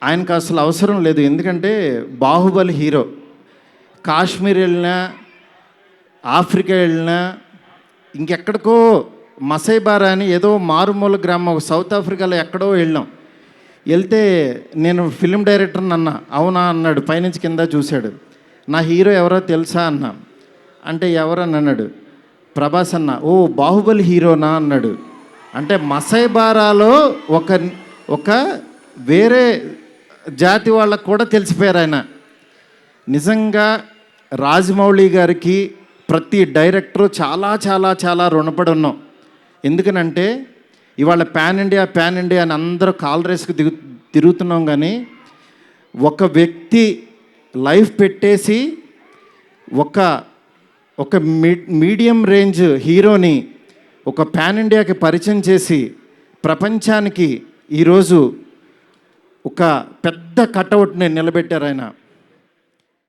ఆయనకు అసలు అవసరం లేదు. ఎందుకంటే బాహుబలి హీరో. కాశ్మీర్ వెళ్ళినా, ఆఫ్రికా వెళ్ళినా, ఇంకెక్కడికో మసైబారా అని ఏదో మారుమూల గ్రామం సౌత్ ఆఫ్రికాలో ఎక్కడో వెళ్ళాం. వెళ్తే నేను ఫిలిం డైరెక్టర్ని అన్నా. అవునా అన్నాడు. పైనుంచి కింద చూశాడు. నా హీరో ఎవరో తెలుసా అన్నా. అంటే ఎవరని అన్నాడు. ప్రభాస్ అన్న. ఓ బాహుబలి హీరోనా అన్నాడు. అంటే మసైబారాలో ఒక వేరే జాతి వాళ్ళకు కూడా తెలిసిపోయారు ఆయన. నిజంగా రాజమౌళి గారికి ప్రతి డైరెక్టరు చాలా చాలా చాలా రుణపడి ఉన్నాం. ఎందుకనంటే ఇవాళ ప్యాన్ ఇండియా అని అందరూ కాల్ రేస్కి తిరుగుతున్నాం. కానీ ఒక వ్యక్తి లైఫ్ పెట్టేసి ఒక మీడియం రేంజ్ హీరోని ఒక ప్యాన్ ఇండియాకి పరిచయం చేసి ప్రపంచానికి ఈరోజు ఒక పెద్ద కటౌట్ని నిలబెట్టారు ఆయన.